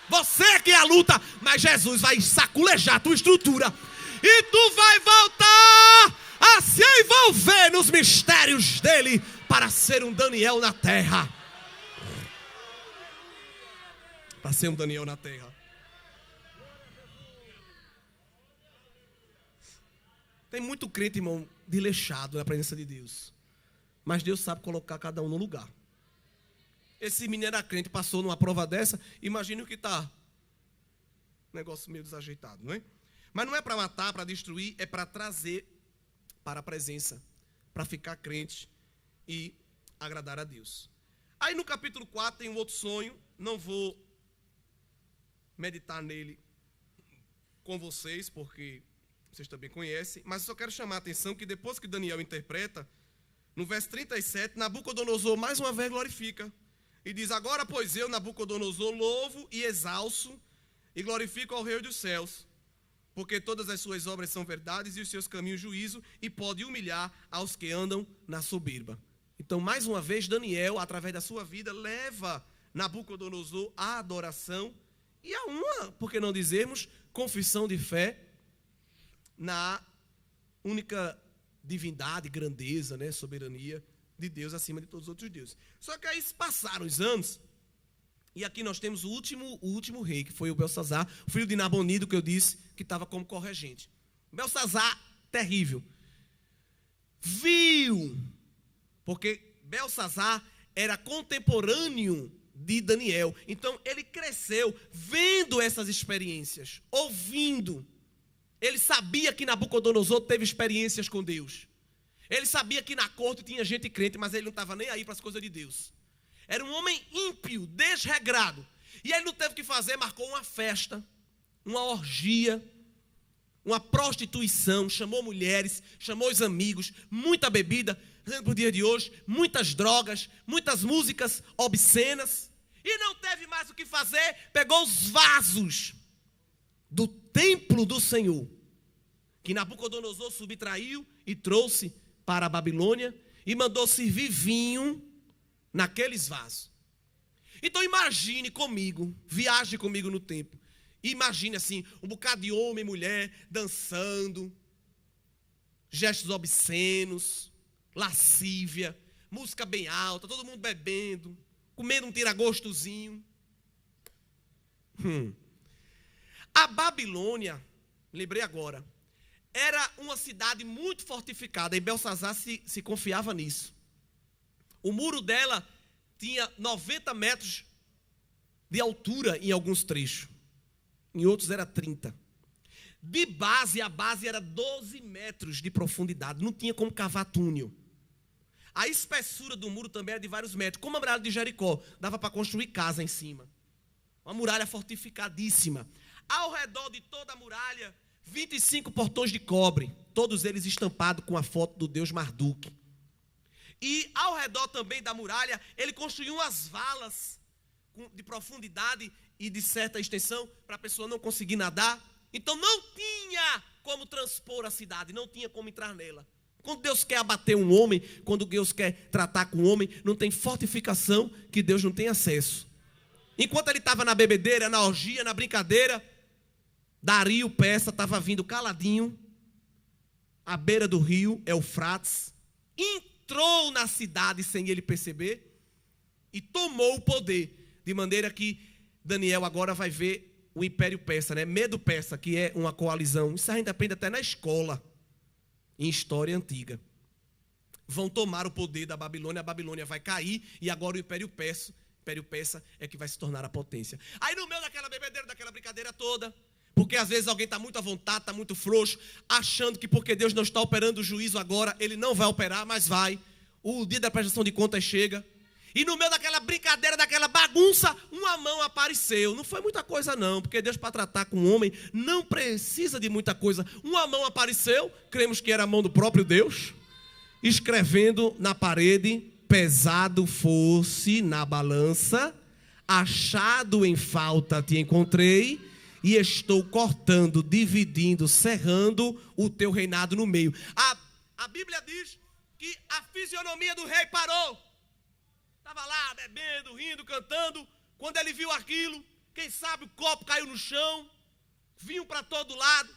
Você que é a luta, mas Jesus vai saculejar a tua estrutura. E tu vai voltar a se envolver nos mistérios dele para ser um Daniel na terra. Para ser um Daniel na terra. Tem muito crente, irmão, desleixado na presença de Deus. Mas Deus sabe colocar cada um no lugar. Esse menino era crente, passou numa prova dessa, imagine o que está. Negócio meio desajeitado, não é? Mas não é para matar, para destruir, é para trazer para a presença, para ficar crente e agradar a Deus. Aí no capítulo 4 tem um outro sonho, não vou meditar nele com vocês, porque vocês também conhecem, mas eu só quero chamar a atenção que depois que Daniel interpreta, no verso 37, Nabucodonosor mais uma vez glorifica. E diz: agora, pois eu, Nabucodonosor, louvo e exalço e glorifico ao Rei dos céus, porque todas as suas obras são verdades e os seus caminhos juízo, e pode humilhar aos que andam na soberba. Então, mais uma vez, Daniel, através da sua vida, leva Nabucodonosor à adoração e a uma, por que não dizermos, confissão de fé na única divindade, grandeza, né, soberania de Deus acima de todos os outros deuses. Só que aí passaram os anos, e aqui nós temos o último rei, que foi o Belsazar, filho de Nabonido, que eu disse, que estava como corregente. Belsazar, terrível. Viu, porque Belsazar era contemporâneo de Daniel. Então, ele cresceu vendo essas experiências, ouvindo. Ele sabia que Nabucodonosor teve experiências com Deus. Ele sabia que na corte tinha gente crente, mas ele não estava nem aí para as coisas de Deus. Era um homem ímpio, desregrado. E ele não teve o que fazer, marcou uma festa, uma orgia, uma prostituição, chamou mulheres, chamou os amigos, muita bebida, para o dia de hoje, muitas drogas, muitas músicas obscenas. E não teve mais o que fazer, pegou os vasos do templo do Senhor, que Nabucodonosor subtraiu e trouxe para a Babilônia, e mandou servir vinho naqueles vasos. Então imagine comigo, viaje comigo no tempo, imagine assim, um bocado de homem e mulher dançando, gestos obscenos, lascívia, música bem alta, todo mundo bebendo, comendo um tiragostozinho. A Babilônia, lembrei agora, era uma cidade muito fortificada, e Belsazar se confiava nisso. O muro dela tinha 90 metros de altura em alguns trechos, em outros era 30. De base, a base era 12 metros de profundidade, não tinha como cavar túnel. A espessura do muro também era de vários metros, como a muralha de Jericó, dava para construir casa em cima. Uma muralha fortificadíssima. Ao redor de toda a muralha, 25 portões de cobre, todos eles estampados com a foto do deus Marduk. E ao redor também da muralha, ele construiu umas valas de profundidade e de certa extensão, para a pessoa não conseguir nadar. Então não tinha como transpor a cidade, não tinha como entrar nela. Quando Deus quer abater um homem, quando Deus quer tratar com um homem, não tem fortificação que Deus não tem acesso. Enquanto ele estava na bebedeira, na orgia, na brincadeira, Dario Persa estava vindo caladinho, à beira do rio Eufrates, entrou na cidade sem ele perceber e tomou o poder, de maneira que Daniel agora vai ver o Império Persa, né? Medo Persa, que é uma coalizão. Isso a gente aprende até na escola, em história antiga. Vão tomar o poder da Babilônia, a Babilônia vai cair e agora o Império Persa é que vai se tornar a potência. Aí no meio daquela bebedeira, daquela brincadeira toda, porque às vezes alguém está muito à vontade, está muito frouxo, achando que porque Deus não está operando o juízo agora, ele não vai operar, mas vai. O dia da prestação de contas chega. E no meio daquela brincadeira, daquela bagunça, uma mão apareceu. Não foi muita coisa não, porque Deus para tratar com o homem não precisa de muita coisa. Uma mão apareceu, cremos que era a mão do próprio Deus, escrevendo na parede: pesado fosse na balança, achado em falta te encontrei, e estou cortando, dividindo, cerrando o teu reinado no meio. A Bíblia diz que a fisionomia do rei parou. Estava lá bebendo, rindo, cantando. Quando ele viu aquilo, quem sabe o copo caiu no chão, vinho para todo lado,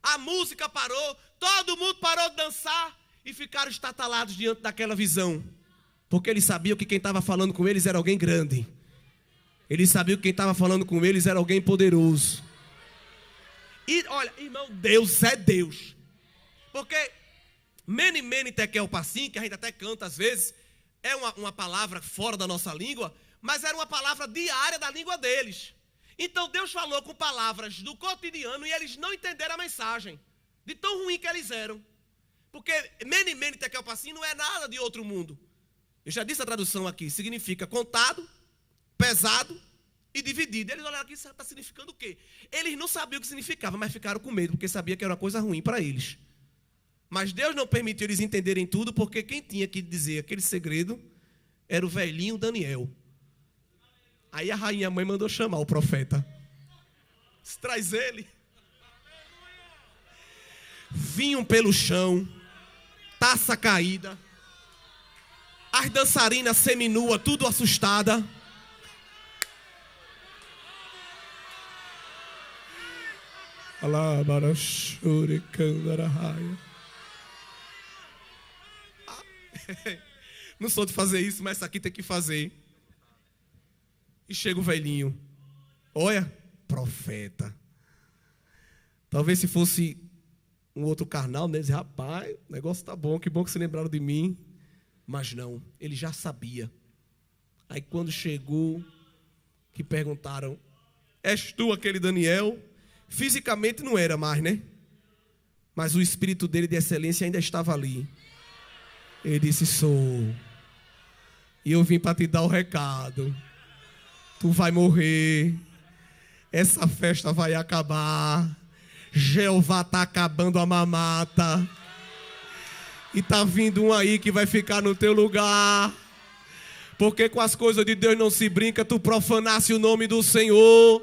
a música parou, todo mundo parou de dançar e ficaram estatalados diante daquela visão. Porque eles sabiam que quem estava falando com eles era alguém grande. Eles sabiam que quem estava falando com eles era alguém poderoso. E olha, irmão, Deus é Deus. Porque Mene, Mene, Tekel, Parsim, que a gente até canta às vezes, é uma palavra fora da nossa língua, mas era uma palavra diária da língua deles. Então Deus falou com palavras do cotidiano e eles não entenderam a mensagem, de tão ruim que eles eram. Porque Mene, Mene, Tekel, Parsim não é nada de outro mundo. Eu já disse a tradução aqui, significa contado, pesado e dividido. Eles olharam aqui, isso está significando o quê? Eles não sabiam o que significava, mas ficaram com medo, porque sabiam que era uma coisa ruim para eles. Mas Deus não permitiu eles entenderem tudo, porque quem tinha que dizer aquele segredo era o velhinho Daniel. Aí a rainha mãe mandou chamar o profeta. Traz ele. Vinham pelo chão, taça caída, as dançarinas seminua, tudo assustada. Não sou de fazer isso, mas isso aqui tem que fazer. E chega o velhinho. Olha, profeta. Talvez se fosse um outro carnal, né? Dizer, rapaz, o negócio tá bom, que bom que se lembraram de mim. Mas não, ele já sabia. Aí quando chegou, que perguntaram: és tu aquele Daniel? Fisicamente não era mais, né? Mas o espírito dele de excelência ainda estava ali. Ele disse: sou. E eu vim para te dar o recado. Tu vai morrer. Essa festa vai acabar. Jeová está acabando a mamata. E está vindo um aí que vai ficar no teu lugar. Porque com as coisas de Deus não se brinca. Tu profanasse o nome do Senhor.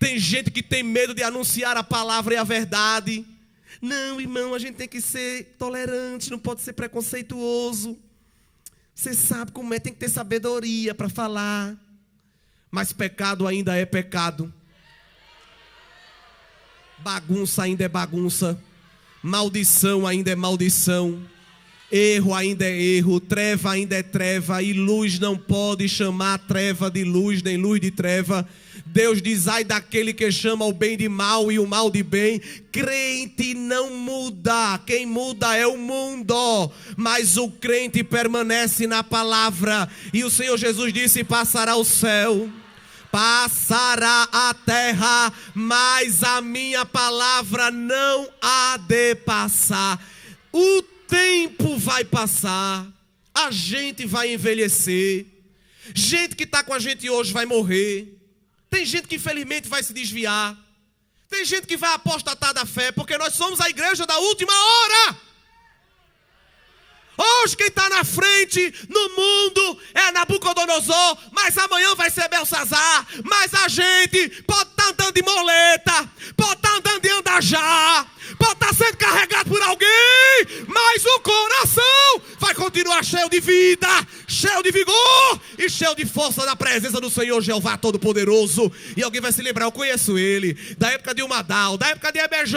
Tem gente que tem medo de anunciar a palavra e a verdade. Não, irmão, a gente tem que ser tolerante, não pode ser preconceituoso. Você sabe como é, tem que ter sabedoria para falar. Mas pecado ainda é pecado. Bagunça ainda é bagunça. Maldição ainda é maldição. Erro ainda é erro. Treva ainda é treva. E luz não pode chamar treva de luz, nem luz de treva. Deus diz: ai daquele que chama o bem de mal e o mal de bem. Crente não muda, quem muda é o mundo, mas o crente permanece na palavra. E o Senhor Jesus disse: passará o céu, passará a terra, mas a minha palavra não há de passar. O tempo vai passar, a gente vai envelhecer, gente que está com a gente hoje vai morrer. Tem gente que infelizmente vai se desviar. Tem gente que vai apostatar da fé, porque nós somos a igreja da última hora. Hoje quem está na frente no mundo é Nabucodonosor, mas amanhã vai ser Belsazar. Mas a gente pode estar andando de moleta, pode estar andando viajar, pode estar sendo carregado por alguém, mas o coração vai continuar cheio de vida, cheio de vigor e cheio de força da presença do Senhor Jeová Todo-Poderoso. E alguém vai se lembrar, eu conheço ele, da época de Umadal, da época de EBJ,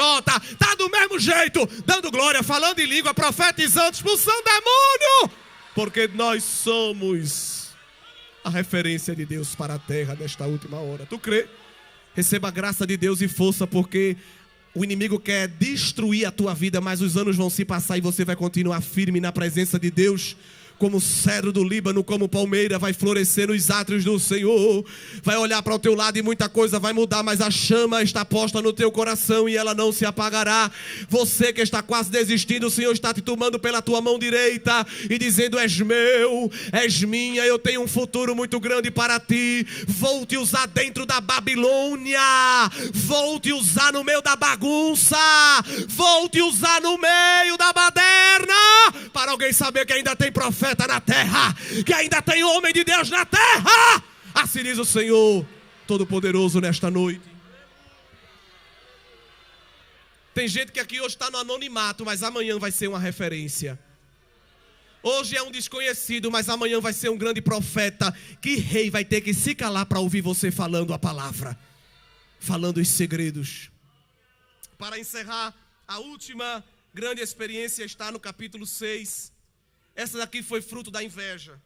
tá do mesmo jeito, dando glória, falando em língua, profetizando, expulsando demônio, porque nós somos a referência de Deus para a terra nesta última hora. Tu crê? Receba a graça de Deus e força, porque o inimigo quer destruir a tua vida, mas os anos vão se passar e você vai continuar firme na presença de Deus. Como cedro do Líbano, como palmeira, vai florescer nos átrios do Senhor. Vai olhar para o teu lado e muita coisa vai mudar, mas a chama está posta no teu coração e ela não se apagará. Você que está quase desistindo, o Senhor está te tomando pela tua mão direita e dizendo: és meu, és minha, eu tenho um futuro muito grande para ti. Vou te usar dentro da Babilônia, vou te usar no meio da bagunça, vou te usar no meio da baderna, para alguém saber que ainda tem profeta na terra, que ainda tem homem de Deus na terra. Assim diz o Senhor Todo-Poderoso nesta noite. Tem gente que aqui hoje está no anonimato, mas amanhã vai ser uma referência. Hoje é um desconhecido, mas amanhã vai ser um grande profeta. Que rei vai ter que se calar para ouvir você falando a palavra, falando os segredos. Para encerrar, a última grande experiência está no capítulo 6. Essa daqui foi fruto da inveja.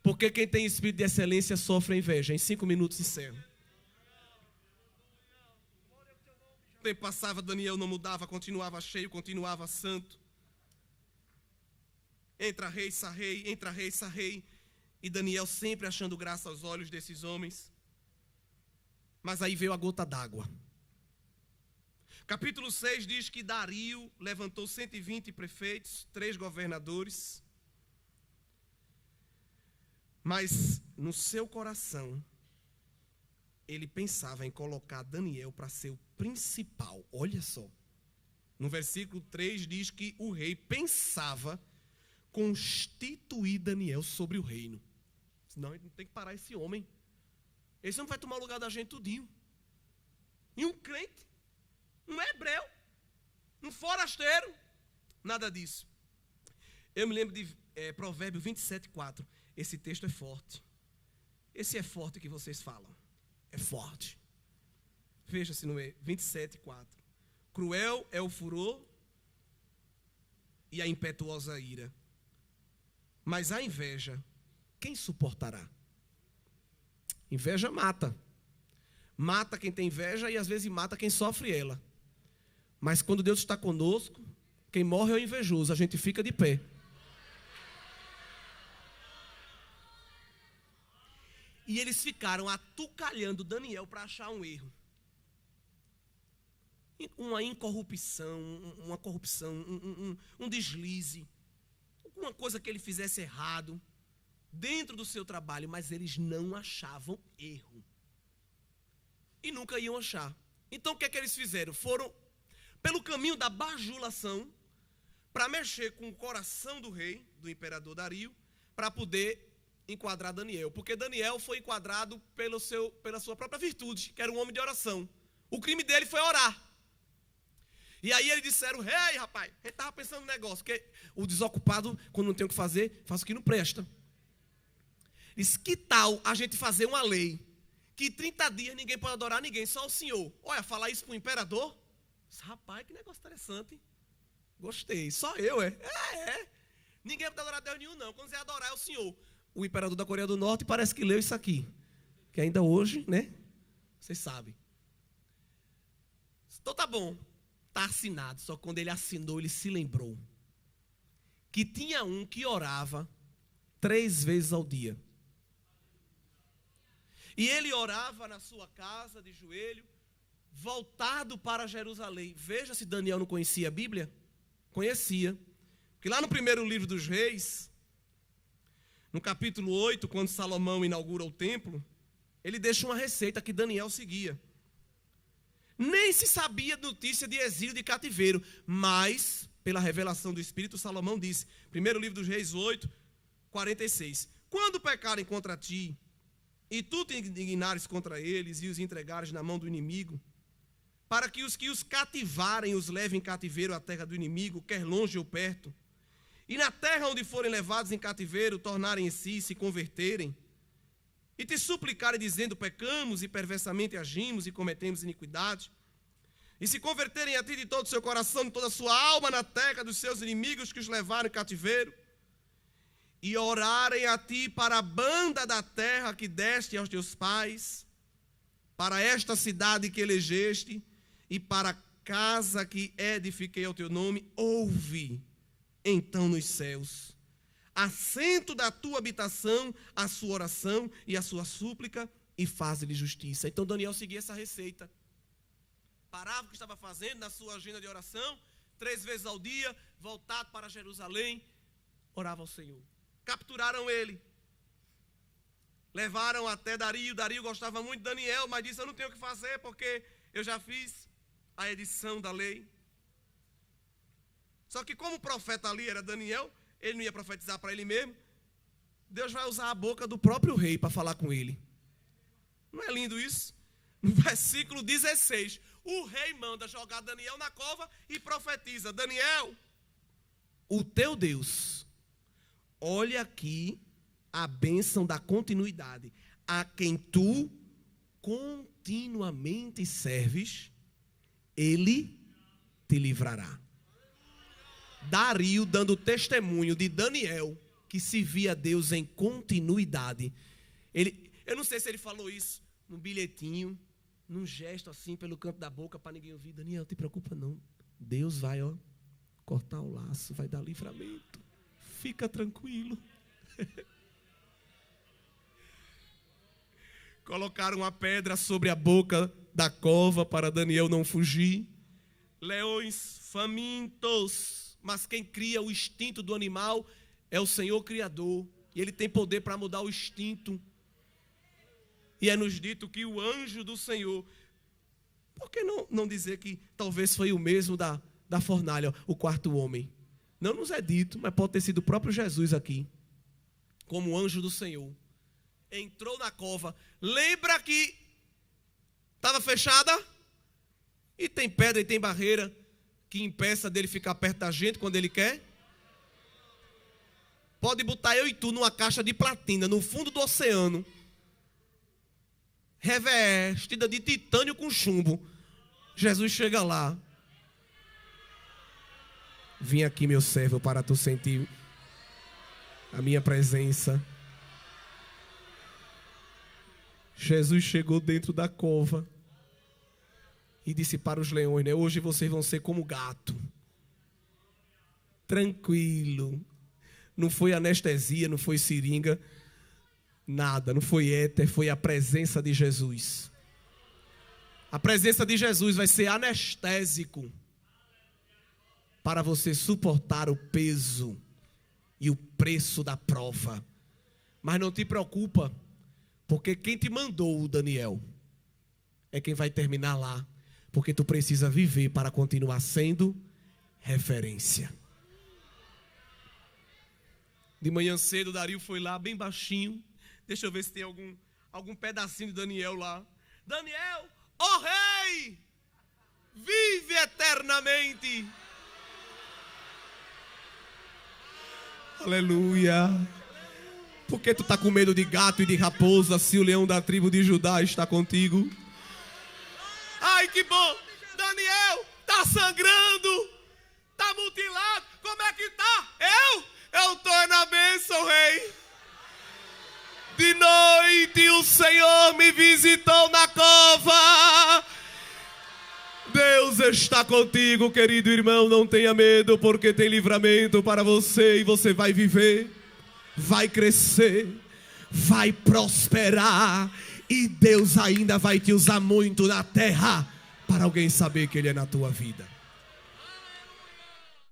Porque quem tem espírito de excelência sofre a inveja. Em 5 minutos encerro. O tempo passava, Daniel não mudava, continuava cheio, continuava santo. Entra rei, sarrei, entra rei, sarrei. E Daniel sempre achando graça aos olhos desses homens. Mas aí veio a gota d'água. Capítulo 6 diz que Dario levantou 120 prefeitos, 3 governadores. Mas no seu coração, ele pensava em colocar Daniel para ser o principal. Olha só. No versículo 3 diz que o rei pensava constituir Daniel sobre o reino. Não, não tem que parar esse homem. Esse não vai tomar o lugar da gente tudinho. E um crente, um hebreu, um forasteiro, nada disso. Eu me lembro de Provérbio 27:4. Esse texto é forte. Esse é forte que vocês falam. É forte. Veja-se no 27:4. Cruel é o furor e a impetuosa ira. Mas a inveja, quem suportará? Inveja mata. Mata quem tem inveja e às vezes mata quem sofre ela. Mas quando Deus está conosco, quem morre é o invejoso. A gente fica de pé. E eles ficaram atucalhando Daniel para achar um erro. Uma incorrupção, uma corrupção, um deslize. Alguma coisa que ele fizesse errado dentro do seu trabalho, mas eles não achavam erro. E nunca iam achar. Então o que é que eles fizeram? Foram pelo caminho da bajulação para mexer com o coração do rei, do imperador Dario, para poder enquadrar Daniel, porque Daniel foi enquadrado pela sua própria virtude, que era um homem de oração. O crime dele foi orar. E aí eles disseram: rei, rapaz, ele estava pensando no negócio, que o desocupado, quando não tem o que fazer, faz o que não presta. Diz: que tal a gente fazer uma lei, que 30 dias ninguém pode adorar ninguém, só o Senhor. Olha, falar isso para o imperador? Rapaz, que negócio interessante. Gostei, só eu, é? Ninguém pode adorar Deus nenhum, não. Quando você adorar é o Senhor. O imperador da Coreia do Norte parece que leu isso aqui. Que ainda hoje, né? Vocês sabem. Então tá bom. Está assinado. Só que quando ele assinou, ele se lembrou que tinha um que orava 3 vezes ao dia. E ele orava na sua casa, de joelho, voltado para Jerusalém. Veja se Daniel não conhecia a Bíblia. Conhecia. Porque lá no primeiro livro dos Reis, no capítulo 8, quando Salomão inaugura o templo, ele deixa uma receita que Daniel seguia. Nem se sabia notícia de exílio, de cativeiro, mas, pela revelação do Espírito, Salomão disse, primeiro livro dos Reis 8, 46, quando pecarem contra ti, e tu te indignares contra eles e os entregares na mão do inimigo, para que os cativarem os levem em cativeiro à terra do inimigo, quer longe ou perto. E na terra onde forem levados em cativeiro, tornarem em si, se converterem, e te suplicarem dizendo, pecamos e perversamente agimos e cometemos iniquidade, e se converterem a ti de todo o seu coração, de toda a sua alma na terra dos seus inimigos que os levaram em cativeiro, e orarem a ti para a banda da terra que deste aos teus pais, para esta cidade que elegeste, e para a casa que edifiquei ao teu nome, ouve então nos céus, assento da tua habitação, a sua oração e a sua súplica, e faz-lhe justiça. Então Daniel seguia essa receita. Parava o que estava fazendo na sua agenda de oração, 3 vezes ao dia, voltado para Jerusalém, orava ao Senhor. Capturaram ele. Levaram até Dario. Dario gostava muito de Daniel, mas disse, eu não tenho o que fazer, porque eu já fiz a edição da lei. Só que como o profeta ali era Daniel, ele não ia profetizar para ele mesmo. Deus vai usar a boca do próprio rei para falar com ele. Não é lindo isso? No versículo 16, o rei manda jogar Daniel na cova e profetiza, Daniel, o teu Deus, olha aqui a bênção da continuidade, a quem tu continuamente serves, ele te livrará. Dario dando testemunho de Daniel, que se via Deus em continuidade. Eu não sei se ele falou isso num bilhetinho, num gesto assim pelo canto da boca para ninguém ouvir. Daniel, não te preocupa não. Deus vai cortar o laço, vai dar livramento. Fica tranquilo. Colocaram uma pedra sobre a boca da cova para Daniel não fugir. Leões famintos. Mas quem cria o instinto do animal é o Senhor Criador. E Ele tem poder para mudar o instinto. E é nos dito que o anjo do Senhor... Por que não dizer que talvez foi o mesmo da fornalha, o quarto homem? Não nos é dito, mas pode ter sido o próprio Jesus aqui. Como anjo do Senhor. Entrou na cova. Lembra que estava fechada? E tem pedra e tem barreira que impeça dele ficar perto da gente quando ele quer? Pode botar eu e tu numa caixa de platina no fundo do oceano, revestida de titânio com chumbo. Jesus chega lá. Vim aqui, meu servo, para tu sentir a minha presença. Jesus chegou dentro da cova e disse para os leões, né? Hoje vocês vão ser como gato. Tranquilo. Não foi anestesia, não foi seringa, nada. Não foi éter, foi a presença de Jesus. A presença de Jesus vai ser anestésico para você suportar o peso e o preço da prova. Mas não te preocupa, porque quem te mandou, Daniel, é quem vai terminar lá. Porque tu precisa viver para continuar sendo referência. De manhã cedo, Dario foi lá, bem baixinho. Deixa eu ver se tem algum pedacinho de Daniel lá. Daniel, ó rei, vive eternamente. Aleluia. Por que tu está com medo de gato e de raposa se o leão da tribo de Judá está contigo? Ai, que bom! Daniel, tá sangrando, tá mutilado, como é que tá? Eu tô na bênção, rei. De noite o Senhor me visitou na cova. Deus está contigo, querido irmão, não tenha medo, porque tem livramento para você e você vai viver, vai crescer, vai prosperar. E Deus ainda vai te usar muito na terra para alguém saber que Ele é na tua vida.